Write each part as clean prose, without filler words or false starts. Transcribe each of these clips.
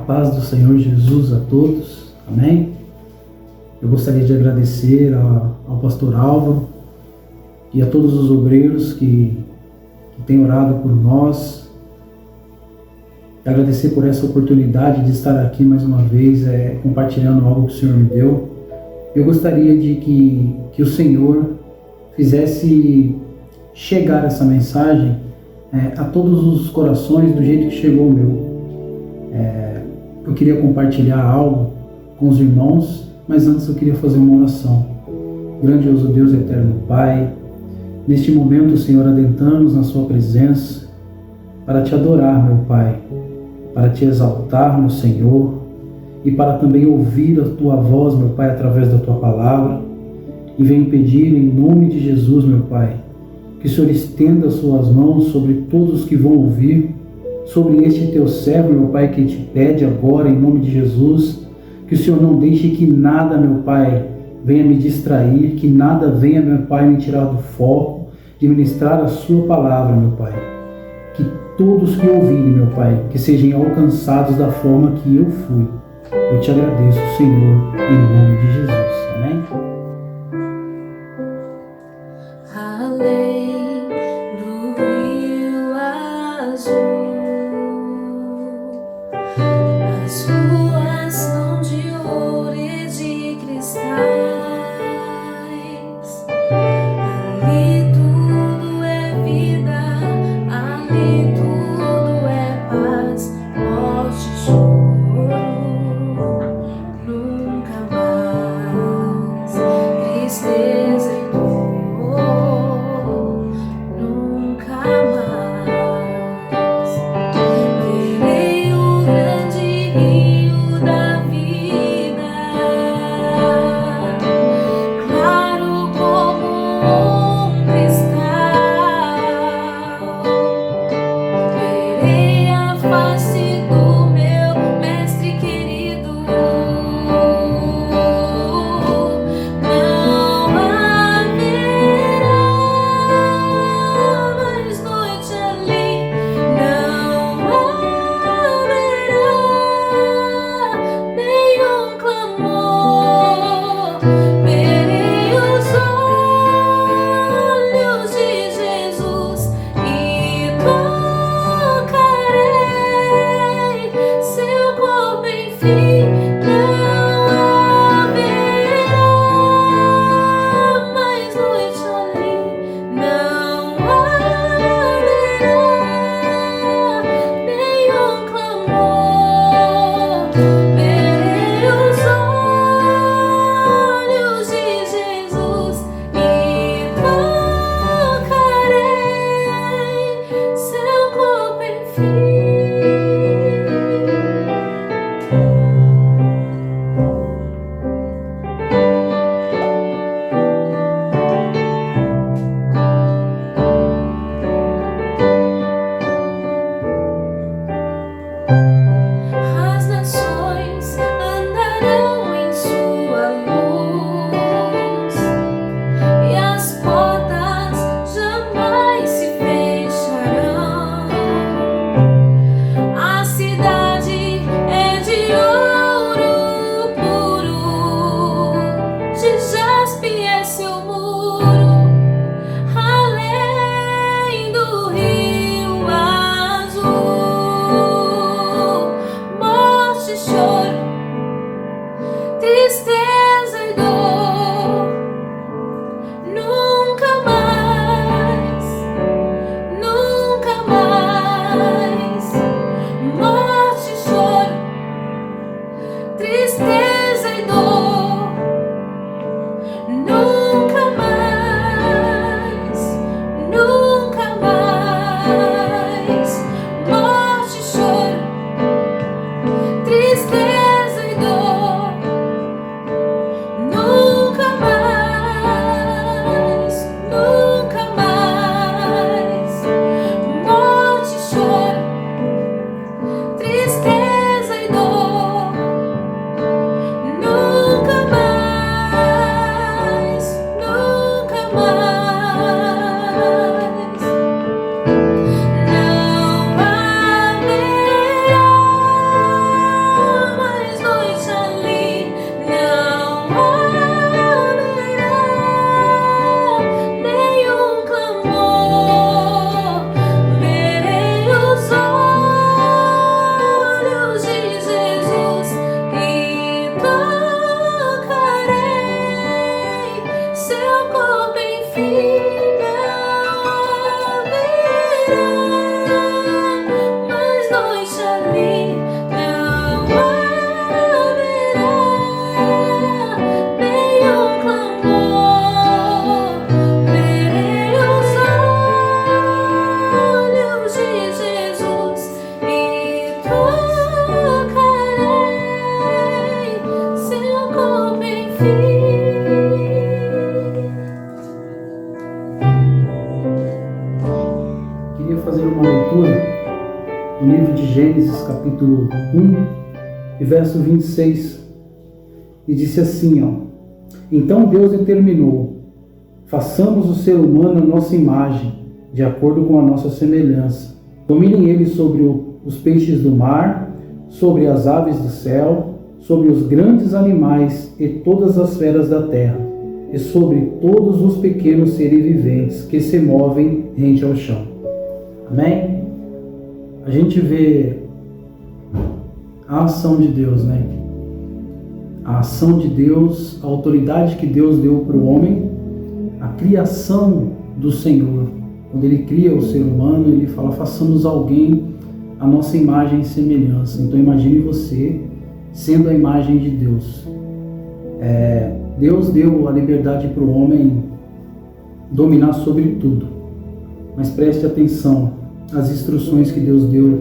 paz do Senhor Jesus a todos, amém? Eu gostaria de agradecer ao pastor Álvaro e a todos os obreiros que têm orado por nós, agradecer por essa oportunidade de estar aqui mais uma vez compartilhando algo que o Senhor me deu. Eu gostaria de que o Senhor fizesse chegar essa mensagem a todos os corações do jeito que chegou o meu. Eu queria compartilhar algo com os irmãos, mas antes eu queria fazer uma oração. Grandioso Deus, eterno Pai, neste momento, Senhor, adentramos na sua presença para te adorar, meu Pai, para te exaltar, meu Senhor, e para também ouvir a tua voz, meu Pai, através da tua palavra. E venho pedir em nome de Jesus, meu Pai, que o Senhor estenda as suas mãos sobre todos os que vão ouvir, sobre este teu servo, meu Pai, que te pede agora, em nome de Jesus, que o Senhor não deixe que nada, meu Pai, venha me distrair, que nada venha, meu Pai, me tirar do foco de ministrar a sua palavra, meu Pai. Que todos que ouvirem, meu Pai, que sejam alcançados da forma que eu fui. Eu te agradeço, Senhor, em nome de Jesus. Amém? Além do rio azul, as ruas são de ouro e de cristais. Ali tudo é vida, ali tudo é paz, morte e choro, nunca mais tristeza e dor, nunca mais. Verei o grande rio da vida, claro como um cristal. Verei a face do meu mestre querido. Não haverá mais noite ali, não haverá nenhum clamor. Verei os olhos de Jesus e tocarei seu corpo, enfim. Não haverá mais noite ali, não haverá nenhum clamor. Verei os olhos de Jesus e tocarei seu corpo, enfim. As nações andarão em sua luz e as portas jamais se fecharão. no livro de Gênesis, capítulo 1, e verso 26, e disse assim, então Deus determinou, façamos o ser humano à nossa imagem, de acordo com a nossa semelhança. Dominem eles sobre os peixes do mar, sobre as aves do céu, sobre os grandes animais e todas as feras da terra, e sobre todos os pequenos seres viventes que se movem rente ao chão. Amém? A gente vê a ação de Deus, né? A ação de Deus, a autoridade que Deus deu para o homem, a criação do Senhor. Quando Ele cria o ser humano, Ele fala, façamos alguém à nossa imagem e semelhança. Então imagine você sendo a imagem de Deus. Deus deu a liberdade para o homem dominar sobre tudo. Mas preste atenção às instruções que Deus deu.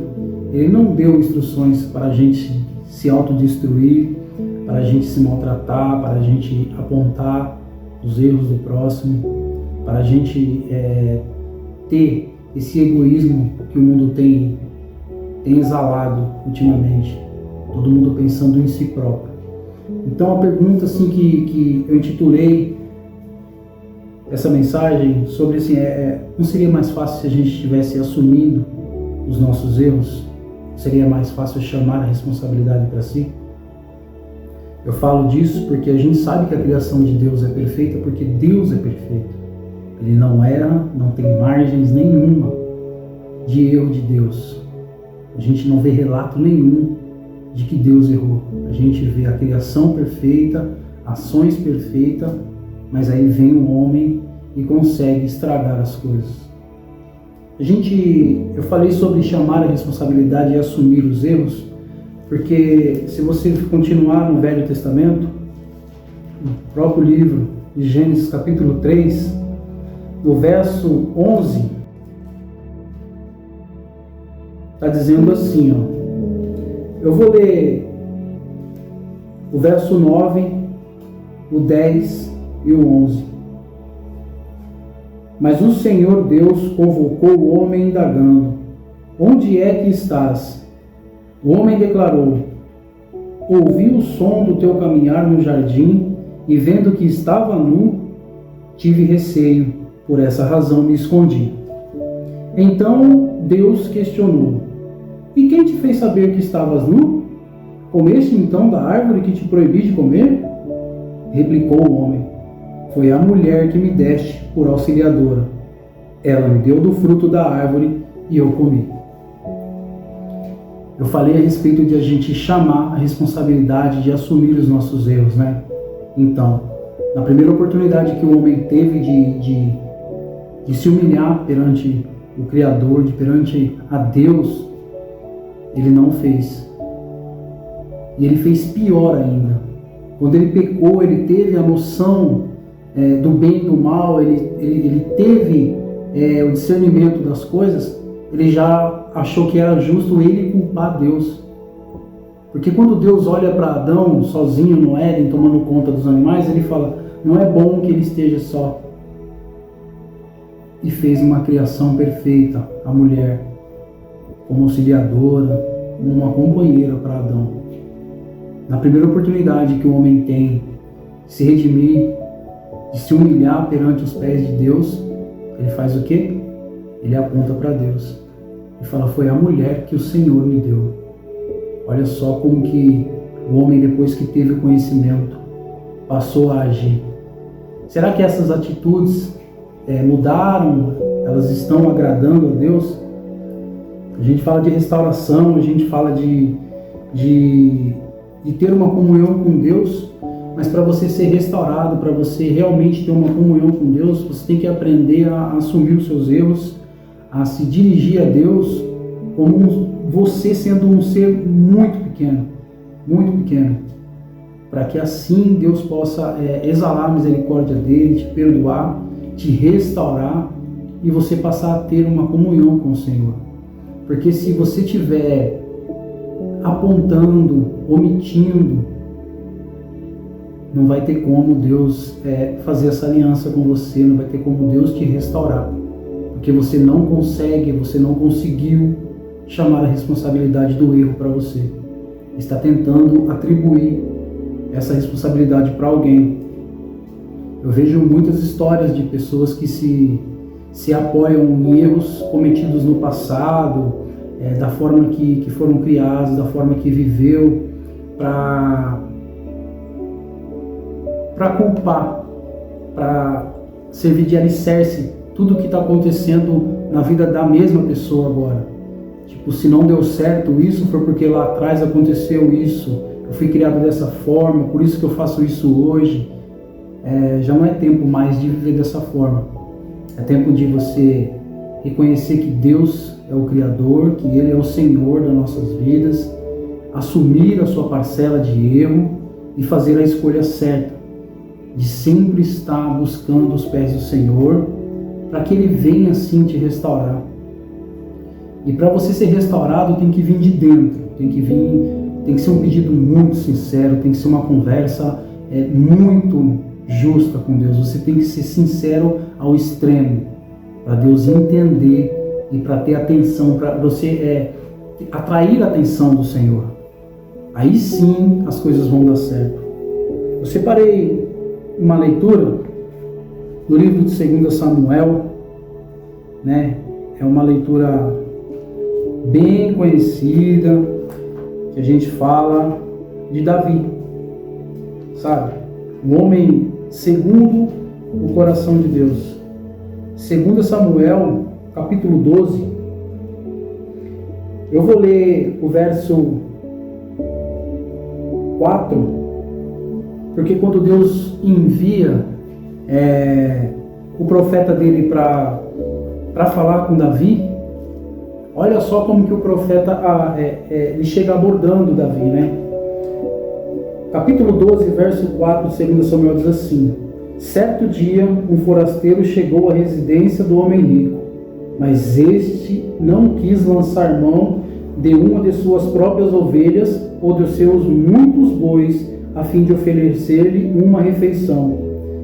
Ele não deu instruções para a gente se autodestruir, para a gente se maltratar, para a gente apontar os erros do próximo, para a gente ter esse egoísmo que o mundo tem exalado ultimamente. Todo mundo pensando em si próprio. Então a pergunta assim, que eu intitulei essa mensagem sobre assim, não seria mais fácil se a gente estivesse assumindo os nossos erros? Seria mais fácil chamar a responsabilidade para si? Eu falo disso porque a gente sabe que a criação de Deus é perfeita, porque Deus é perfeito. Ele não erra, não tem margens nenhuma de erro de Deus. A gente não vê relato nenhum de que Deus errou. A gente vê a criação perfeita, ações perfeitas, mas aí vem o homem e consegue estragar as coisas. Eu falei sobre chamar a responsabilidade e assumir os erros, porque se você continuar no Velho Testamento, no próprio livro de Gênesis capítulo 3, no verso 11, está dizendo assim, eu vou ler o verso 9, o 10 e o 11. Mas o Senhor Deus convocou o homem indagando, onde é que estás? O homem declarou, ouvi o som do teu caminhar no jardim e vendo que estava nu, tive receio, por essa razão me escondi. Então Deus questionou, e quem te fez saber que estavas nu? Comeste então da árvore que te proibi de comer? Replicou o homem, foi a mulher que me deste por auxiliadora. Ela me deu do fruto da árvore e eu comi. Eu falei a respeito de a gente chamar a responsabilidade de assumir os nossos erros, né? Então, na primeira oportunidade que o homem teve de se humilhar perante o Criador, perante a Deus, ele não fez. E ele fez pior ainda. Quando ele pecou, ele teve a noção do bem e do mal, ele teve o discernimento das coisas, ele já achou que era justo ele culpar Deus. Porque quando Deus olha para Adão sozinho no Éden, tomando conta dos animais, ele fala, não é bom que ele esteja só. E fez uma criação perfeita, a mulher, como auxiliadora, como uma companheira para Adão. Na primeira oportunidade que o homem tem de se redimir, de se humilhar perante os pés de Deus, ele faz o quê? Ele aponta para Deus e fala, foi a mulher que o Senhor me deu. Olha só como que o homem, depois que teve o conhecimento, passou a agir. Será que essas atitudes mudaram? Elas estão agradando a Deus? A gente fala de restauração, a gente fala de ter uma comunhão com Deus, mas para você ser restaurado, para você realmente ter uma comunhão com Deus, você tem que aprender a assumir os seus erros, a se dirigir a Deus como você sendo um ser muito pequeno, para que assim Deus possa exalar a misericórdia dele, te perdoar, te restaurar e você passar a ter uma comunhão com o Senhor. Porque se você estiver apontando, omitindo, não vai ter como Deus fazer essa aliança com você, não vai ter como Deus te restaurar. Porque você não consegue, você não conseguiu chamar a responsabilidade do erro para você. Está tentando atribuir essa responsabilidade para alguém. Eu vejo muitas histórias de pessoas que se apoiam em erros cometidos no passado, da forma que foram criados, da forma que viveu, para culpar, para servir de alicerce tudo o que está acontecendo na vida da mesma pessoa agora. Tipo, se não deu certo isso, foi porque lá atrás aconteceu isso, eu fui criado dessa forma, por isso que eu faço isso hoje. Já não é tempo mais de viver dessa forma. É tempo de você reconhecer que Deus é o Criador, que Ele é o Senhor das nossas vidas, assumir a sua parcela de erro e fazer a escolha certa, de sempre estar buscando os pés do Senhor, para que Ele venha assim te restaurar. E para você ser restaurado tem que vir de dentro, tem que ser um pedido muito sincero, tem que ser uma conversa muito justa com Deus. Você tem que ser sincero ao extremo, para Deus entender e para ter atenção, para você atrair a atenção do Senhor. Aí sim as coisas vão dar certo. Eu separei uma leitura do livro de 2 Samuel, né? É uma leitura bem conhecida, que a gente fala de Davi, sabe? Um homem segundo o coração de Deus. 2 Samuel, capítulo 12. Eu vou ler o verso 4, porque quando Deus envia o profeta dele para falar com Davi, olha só como que o profeta ele chega abordando Davi, né? Capítulo 12, verso 4 de 2 Samuel diz assim: certo dia um forasteiro chegou à residência do homem rico, mas este não quis lançar mão de uma de suas próprias ovelhas ou dos seus muitos bois, a fim de oferecer-lhe uma refeição.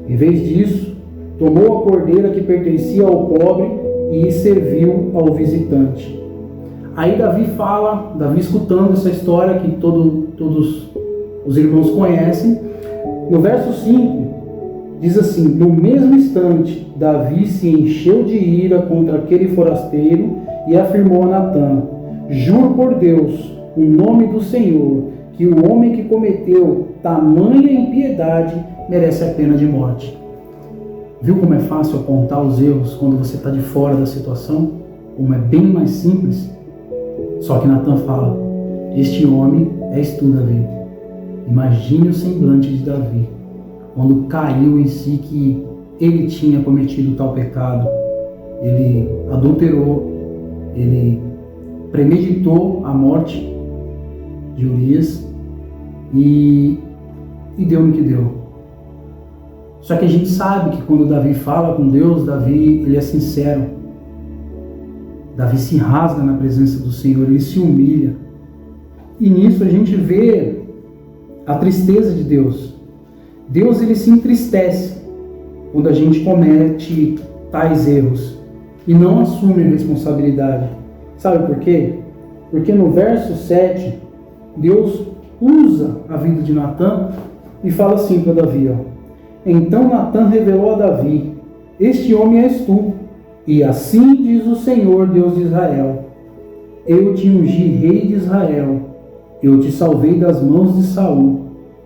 Em vez disso, tomou a cordeira que pertencia ao pobre e serviu ao visitante. Aí Davi escutando essa história que todos os irmãos conhecem, no verso 5, diz assim: no mesmo instante, Davi se encheu de ira contra aquele forasteiro e afirmou a Natã: juro por Deus, o nome do Senhor, que o homem que cometeu tamanha impiedade merece a pena de morte. Viu como é fácil apontar os erros quando você está de fora da situação? Como é bem mais simples? Só que Natã fala: este homem és tu, Davi. Imagine o semblante de Davi quando caiu em si que ele tinha cometido tal pecado. Ele adulterou, ele premeditou a morte de Urias e deu no que deu. Só que a gente sabe que quando Davi fala com Deus, Davi ele é sincero. Davi se rasga na presença do Senhor, ele se humilha. E nisso a gente vê a tristeza de Deus. Deus ele se entristece quando a gente comete tais erros e não assume a responsabilidade. Sabe por quê? Porque no verso 7, Deus usa a vida de Natã e fala assim para Davi, ó: então Natã revelou a Davi: este homem és tu, e assim diz o Senhor, Deus de Israel: eu te ungi rei de Israel, eu te salvei das mãos de Saul,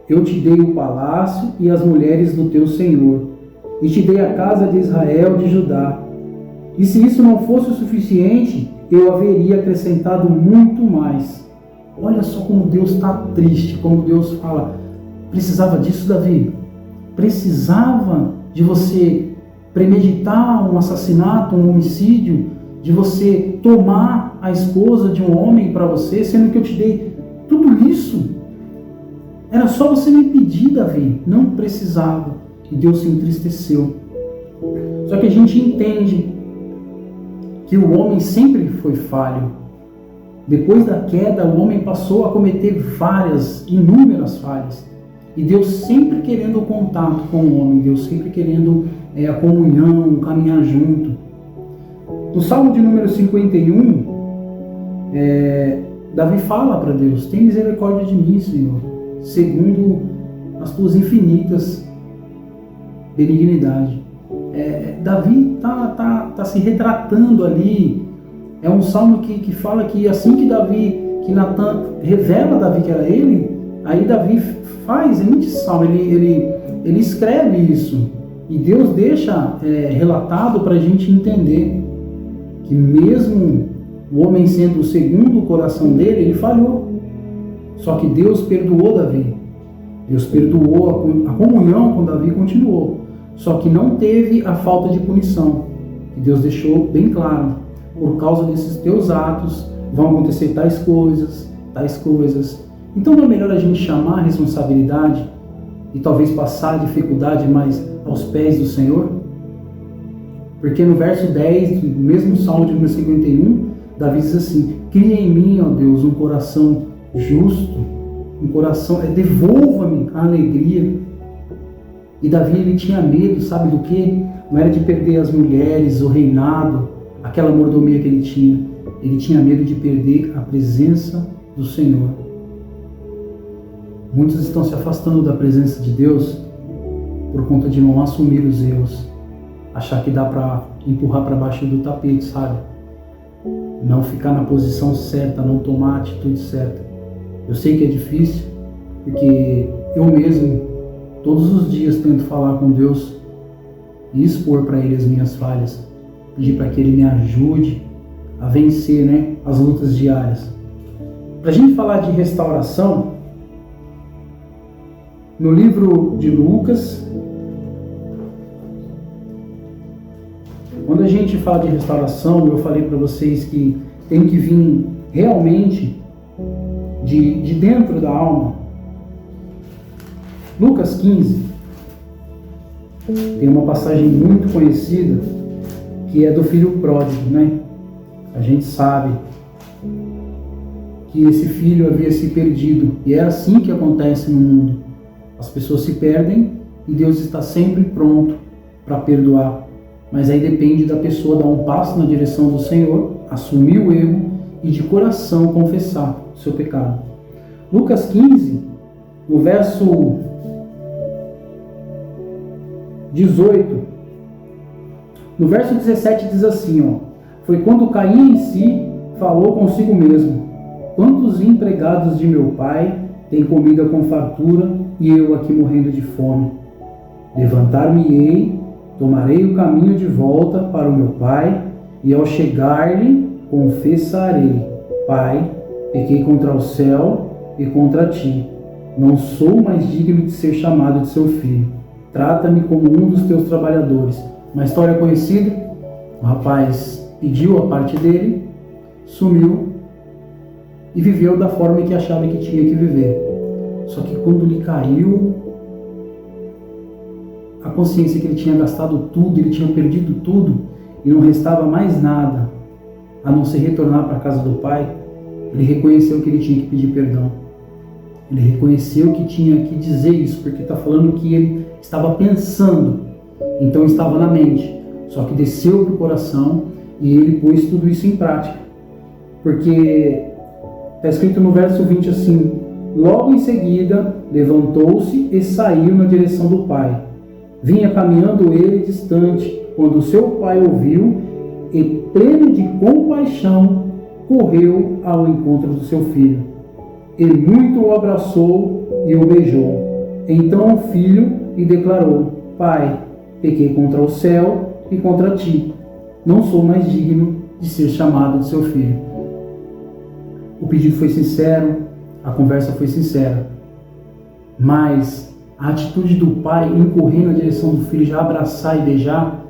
eu te dei o palácio e as mulheres do teu Senhor, e te dei a casa de Israel de Judá. E se isso não fosse o suficiente, eu haveria acrescentado muito mais. Olha só como Deus está triste, como Deus fala: precisava disso, Davi? Precisava de você premeditar um assassinato, um homicídio, de você tomar a esposa de um homem para você, sendo que eu te dei tudo isso? Era só você me pedir, Davi. Não precisava. E Deus se entristeceu. Só que a gente entende que o homem sempre foi falho. Depois da queda, o homem passou a cometer inúmeras falhas. E Deus sempre querendo o contato com o homem, Deus sempre querendo a comunhão, caminhar junto. No Salmo de número 51, Davi fala para Deus: tem misericórdia de mim, Senhor, segundo as tuas infinitas benignidade. Davi tá se retratando ali. É um salmo que fala que assim que Natan revela a Davi que era ele, aí Davi emite esse salmo, ele escreve isso. E Deus deixa relatado para a gente entender que mesmo o homem sendo segundo o coração dele, ele falhou. Só que Deus perdoou Davi. Deus perdoou, a comunhão com Davi continuou. Só que não teve a falta de punição. E Deus deixou bem claro: por causa desses teus atos vão acontecer tais coisas. Então não é melhor a gente chamar a responsabilidade e talvez passar a dificuldade mais aos pés do Senhor? Porque no verso 10 do mesmo Salmo de número 51, Davi diz assim: cria em mim, ó Deus, um coração justo, um coração, devolva-me a alegria. E Davi, ele tinha medo, sabe do quê? Não era de perder as mulheres, o reinado, aquela mordomia que ele tinha. Ele tinha medo de perder a presença do Senhor. Muitos estão se afastando da presença de Deus por conta de não assumir os erros, achar que dá para empurrar para baixo do tapete, sabe? Não ficar na posição certa, não tomar a atitude certa. Eu sei que é difícil, porque eu mesmo, todos os dias, tento falar com Deus e expor para Ele as minhas falhas, pedir para que Ele me ajude a vencer, as lutas diárias. Para a gente falar de restauração, no livro de Lucas, quando a gente fala de restauração, eu falei para vocês que tem que vir realmente de dentro da alma. Lucas 15 tem uma passagem muito conhecida que é do filho pródigo, A gente sabe que esse filho havia se perdido, e é assim que acontece no mundo. As pessoas se perdem e Deus está sempre pronto para perdoar. Mas aí depende da pessoa dar um passo na direção do Senhor, assumir o erro e de coração confessar o seu pecado. Lucas 15, no verso 18, no verso 17 diz assim, foi quando caía em si, falou consigo mesmo: quantos empregados de meu pai têm comida com fartura e eu aqui morrendo de fome? Levantar-me-ei, tomarei o caminho de volta para o meu pai, e ao chegar-lhe confessarei: Pai, pequei contra o céu e contra ti. Não sou mais digno de ser chamado de seu filho. Trata-me como um dos teus trabalhadores. Uma história conhecida: o rapaz pediu a parte dele, sumiu e viveu da forma que achava que tinha que viver. Só que quando lhe caiu a consciência que ele tinha gastado tudo, ele tinha perdido tudo e não restava mais nada a não ser retornar para a casa do pai, ele reconheceu que ele tinha que pedir perdão. Ele reconheceu que tinha que dizer isso, porque está falando que ele estava pensando, então estava na mente, só que desceu para o coração e ele pôs tudo isso em prática. Porque está escrito no verso 20 assim: logo em seguida levantou-se e saiu na direção do pai. Vinha caminhando ele distante, quando seu pai ouviu, e pleno de compaixão, correu ao encontro do seu filho. E muito o abraçou e o beijou. Então o filho lhe declarou: Pai, pequei contra o céu e contra ti. Não sou mais digno de ser chamado de seu filho. O pedido foi sincero, a conversa foi sincera. Mas a atitude do pai em correr na direção do filho, já abraçar e beijar,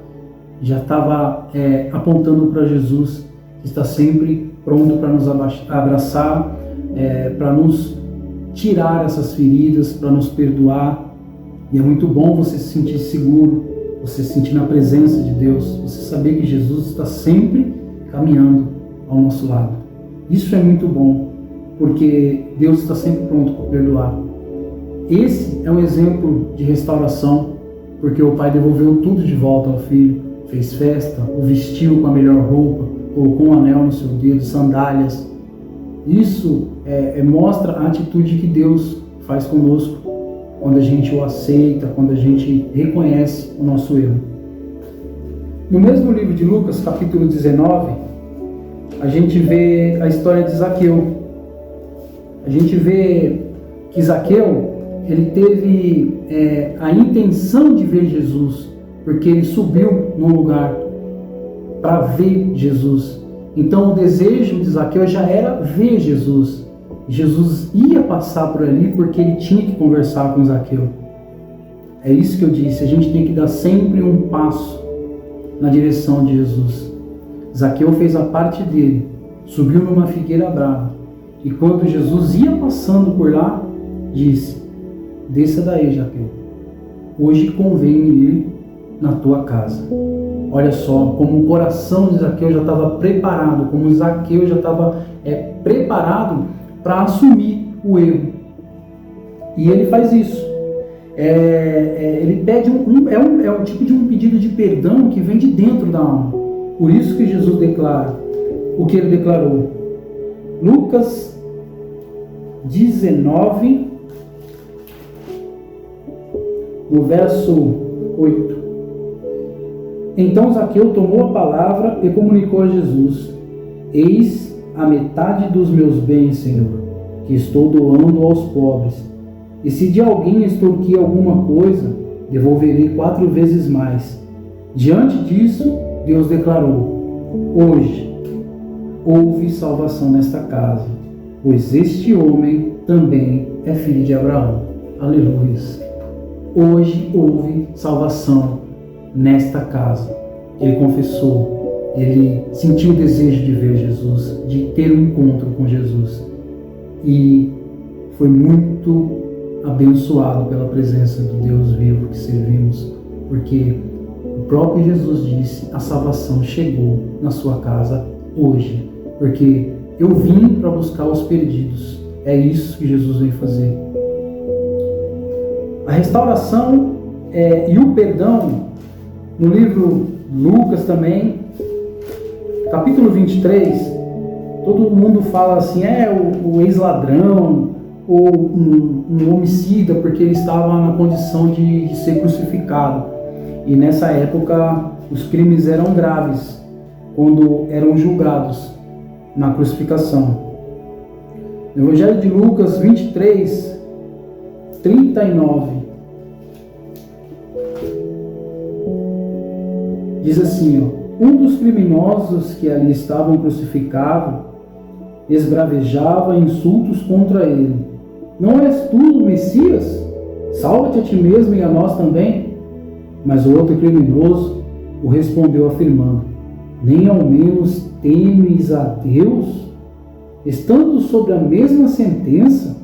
já estava apontando para Jesus, que está sempre pronto para nos abraçar, para nos tirar essas feridas, para nos perdoar. E é muito bom você se sentir seguro, você se sentir na presença de Deus, você saber que Jesus está sempre caminhando ao nosso lado. Isso é muito bom, porque Deus está sempre pronto para perdoar. Esse é um exemplo de restauração, porque o pai devolveu tudo de volta ao filho, fez festa, o vestiu com a melhor roupa, colocou um anel no seu dedo, sandálias, Isso mostra a atitude que Deus faz conosco quando a gente o aceita, quando a gente reconhece o nosso erro. No mesmo livro de Lucas, capítulo 19, a gente vê a história de Zaqueu. A gente vê que Zaqueu, ele teve a intenção de ver Jesus, porque ele subiu num lugar para ver Jesus. Então o desejo de Zaqueu já era ver Jesus. Jesus ia passar por ali porque ele tinha que conversar com Zaqueu. É isso que eu disse, a gente tem que dar sempre um passo na direção de Jesus. Zaqueu fez a parte dele, subiu numa figueira brava, e quando Jesus ia passando por lá, disse: desça daí, Zaqueu, hoje convém ir na tua casa. Olha só como o coração de Zaqueu já estava preparado, como Zaqueu já estava preparado para assumir o erro. E ele faz isso. Ele pede é um tipo de um pedido de perdão que vem de dentro da alma. Por isso que Jesus declara o que ele declarou. Lucas 19, no verso 8. Então Zaqueu tomou a palavra e comunicou a Jesus: eis a metade dos meus bens, Senhor, que estou doando aos pobres. E se de alguém extorquir alguma coisa, devolverei 4 vezes mais. Diante disso, Deus declarou: hoje houve salvação nesta casa, pois este homem também é filho de Abraão. Aleluia. Hoje houve salvação nesta casa. Ele confessou, ele sentiu o desejo de ver Jesus, de ter um encontro com Jesus, e foi muito abençoado pela presença do Deus vivo que servimos, porque o próprio Jesus disse: a salvação chegou na sua casa hoje, porque eu vim para buscar os perdidos. É isso que Jesus veio fazer. A restauração e o perdão, no livro Lucas também, capítulo 23, todo mundo fala assim: o ex-ladrão, ou um homicida, porque ele estava na condição de ser crucificado. E nessa época os crimes eram graves quando eram julgados na crucificação. No Evangelho de Lucas 23, 39, diz assim: um dos criminosos que ali estavam crucificados esbravejava insultos contra ele: não és tu o Messias? Salva-te a ti mesmo e a nós também. Mas o outro criminoso o respondeu afirmando: nem ao menos temes a Deus? Estando sob a mesma sentença,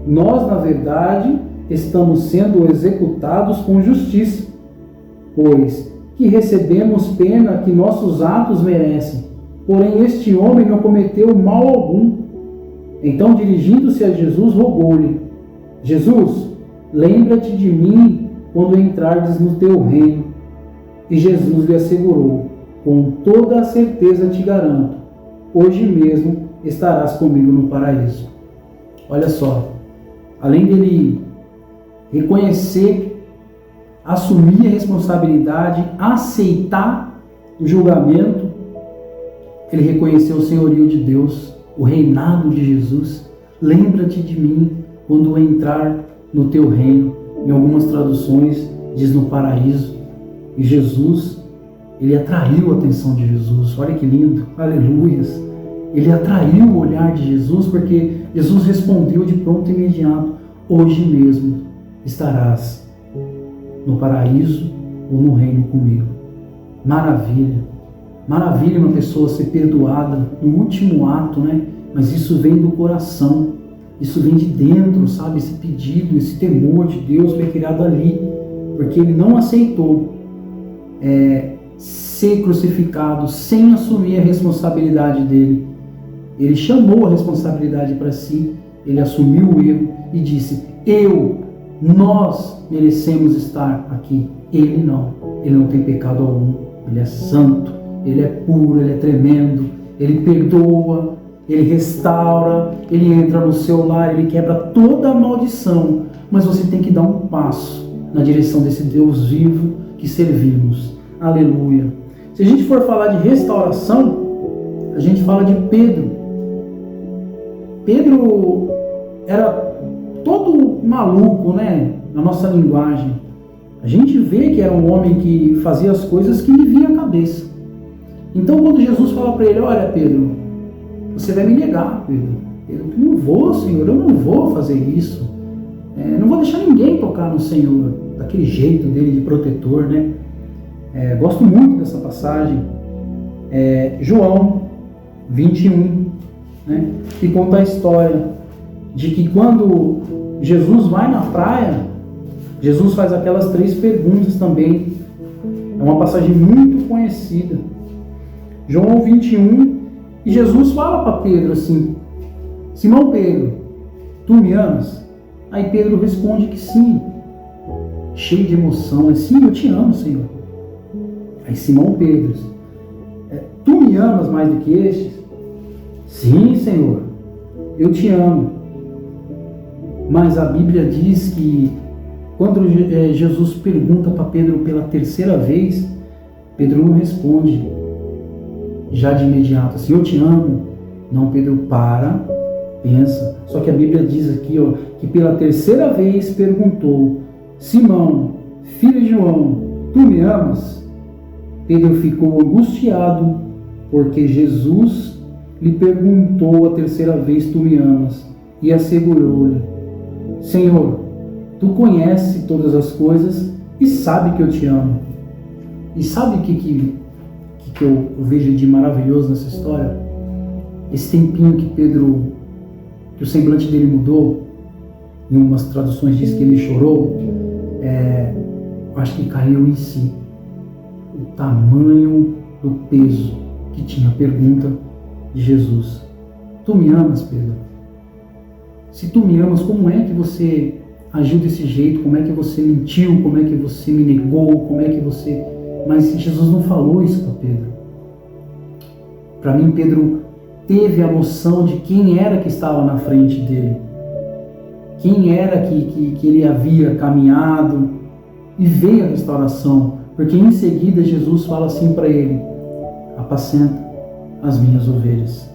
nós, na verdade, estamos sendo executados com justiça, pois que recebemos pena que nossos atos merecem. Porém, este homem não cometeu mal algum. Então, dirigindo-se a Jesus, rogou-lhe: Jesus, lembra-te de mim quando entrardes no teu reino. E Jesus lhe assegurou: com toda a certeza te garanto, hoje mesmo estarás comigo no paraíso. Olha só, além dele reconhecer, assumir a responsabilidade, aceitar o julgamento, ele reconheceu o senhorio de Deus, o reinado de Jesus. Lembra-te de mim quando entrar no teu reino. Em algumas traduções diz no paraíso. E Jesus, ele atraiu a atenção de Jesus. Olha que lindo, aleluias. Ele atraiu o olhar de Jesus, porque Jesus respondeu de pronto e imediato: hoje mesmo estarás no paraíso ou no reino comigo. Maravilha. Maravilha uma pessoa ser perdoada no último ato, né? Mas isso vem do coração, isso vem de dentro, sabe? Esse pedido, esse temor de Deus foi criado ali, porque ele não aceitou ser crucificado sem assumir a responsabilidade dele. Ele chamou a responsabilidade para si, ele assumiu o erro e disse: nós merecemos estar aqui. Ele não tem pecado algum, ele é santo, ele é puro, ele é tremendo, ele perdoa, Ele restaura, ele entra no seu lar, ele quebra toda a maldição. Mas você tem que dar um passo na direção desse Deus vivo que servimos. Aleluia. Se a gente for falar de restauração, a gente fala de Pedro. Pedro era todo maluco, né? Na nossa linguagem. A gente vê que era um homem que fazia as coisas que lhe vinha à cabeça. Então quando Jesus fala para ele, olha Pedro, você vai me negar, Pedro. Eu não vou, Senhor, eu não vou fazer isso. Não vou deixar ninguém tocar no Senhor, daquele jeito dele de protetor, né? Gosto muito dessa passagem. João 21, né? Que conta a história de que quando Jesus vai na praia, Jesus faz aquelas 3 perguntas também. É uma passagem muito conhecida. João 21, e Jesus fala para Pedro assim, Simão Pedro, tu me amas? Aí Pedro responde que sim, cheio de emoção, sim, eu te amo, Senhor. Aí Simão Pedro, tu me amas mais do que estes? Sim, Senhor, eu te amo. Mas a Bíblia diz que quando Jesus pergunta para Pedro pela 3ª vez, Pedro não responde já de imediato assim, eu te amo. Não, Pedro para, pensa. Só que a Bíblia diz aqui, ó, que pela 3ª vez perguntou, Simão, filho de João, tu me amas? Pedro ficou angustiado porque Jesus lhe perguntou a 3ª vez, tu me amas? E assegurou-lhe, Senhor, tu conheces todas as coisas e sabe que eu te amo. E sabe o que eu vejo de maravilhoso nessa história? Esse tempinho que o semblante dele mudou, em umas traduções diz que ele chorou, acho que caiu em si o tamanho do peso que tinha a pergunta de Jesus. Tu me amas, Pedro? Se tu me amas, como é que você agiu desse jeito? Como é que você mentiu? Como é que você me negou? Como é que você... Mas Jesus não falou isso para Pedro. Para mim, Pedro teve a noção de quem era que estava na frente dele. Quem era que ele havia caminhado, e veio a restauração. Porque em seguida Jesus fala assim para ele, apacenta as minhas ovelhas.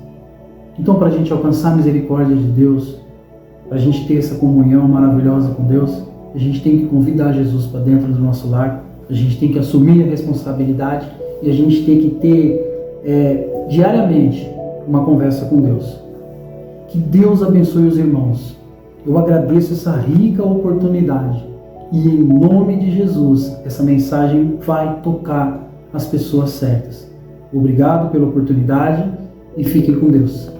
Então, para a gente alcançar a misericórdia de Deus, para a gente ter essa comunhão maravilhosa com Deus, a gente tem que convidar Jesus para dentro do nosso lar, a gente tem que assumir a responsabilidade e a gente tem que ter diariamente uma conversa com Deus. Que Deus abençoe os irmãos. Eu agradeço essa rica oportunidade e em nome de Jesus essa mensagem vai tocar as pessoas certas. Obrigado pela oportunidade e fiquem com Deus.